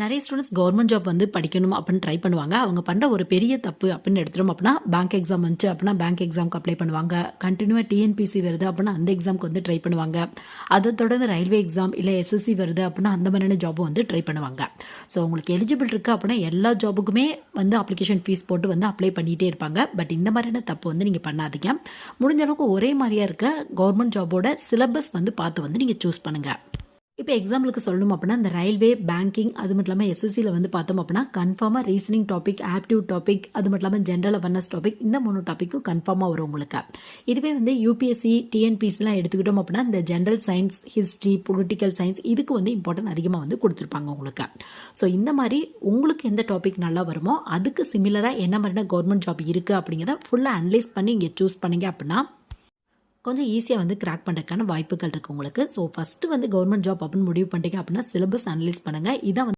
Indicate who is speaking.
Speaker 1: நிறைய students government job வந்து படிக்கணும் அப்படின்னு ட்ரை பண்ணுவாங்க. அவங்க பண்ற ஒரு பெரிய தப்பு அப்படின்னு எடுத்துட்டோம் அப்படின்னா, பேங்க் எக்ஸாம் வந்துச்சு அப்படின்னா பேங்க் எக்ஸாம்க்கு அப்ளை பண்ணுவாங்க. கன்டினியூவா டிஎன்பிசி வருது அப்படின்னா அந்த எக்ஸாம்க்கு வந்து ட்ரை பண்ணுவாங்க. அதை தொடர்ந்து ரயில்வே எக்ஸாம் இல்ல எஸ்எஸ்சி வருது அப்படின்னா அந்த மாதிரியான ஜாபும் வந்து ட்ரை பண்ணுவாங்க. ஸோ உங்களுக்கு எலிஜிபிள் இருக்கு அப்படின்னா எல்லா ஜாபுக்குமே வந்து அப்ளிகேஷன் ஃபீஸ் போட்டு வந்து அப்ளை பண்ணிட்டே இருப்பாங்க. பட் இந்த மாதிரியான தப்பு வந்து நீங்க பண்ணாதீங்க. முடிஞ்ச அளவுக்கு ஒரே மாதிரியா இருக்க கவர்மெண்ட் ஜாபோட சிலபஸ் வந்து பார்த்து வந்து நீங்க சூஸ் பண்ணுங்க. இப்போ எக்ஸாம்பிளுக்கு சொல்லணும் அப்படின்னா இந்த ரயில்வே பேங்கிங் அது மட்டும் இல்லாமல் எஸ்எஸ்சியில் வந்து பார்த்தோம் அப்படின்னா கன்ஃபார்மாக ரீசனிங் டாபிக் ஆப்டிவ் டாபிக் அது மட்டும் இல்லாமல் ஜென்ரல் அவேர்னஸ் டாபிக் இந்த 3 டாப்பிக்கும் கன்ஃபார்மாக வரும் உங்களுக்கு. இதுவே வந்து யூபிஎஸ்சி டிஎன்பிசிலாம் எடுத்துக்கிட்டோம் அப்படின்னா இந்த general science history political science இதுக்கு வந்து இம்பார்ட்டன்ட் அதிகமாக வந்து கொடுத்துருப்பாங்க உங்களுக்கு. ஸோ இந்த மாதிரி உங்களுக்கு எந்த டாபிக் நல்லா வருமோ அதுக்கு சிமிலராக என்ன மாதிரியான கவர்மெண்ட் ஜாப் இருக்குது அப்படிங்கிறத ஃபுல்லாக அனலைஸ் பண்ணி இங்கே சூஸ் பண்ணீங்க அப்படின்னா கொஞ்சம் ஈஸியாக வந்து கிராக் பண்ணுறதுக்கான வாய்ப்புகள் இருக்குது உங்களுக்கு. ஸோ ஃபஸ்ட்டு வந்து கவர்மெண்ட் ஜாப் அப்படின்னு முடிவு பண்ணிட்டீங்க அப்படின்னா சிலபஸ் அனலைஸ் பண்ணுங்கள். இதான்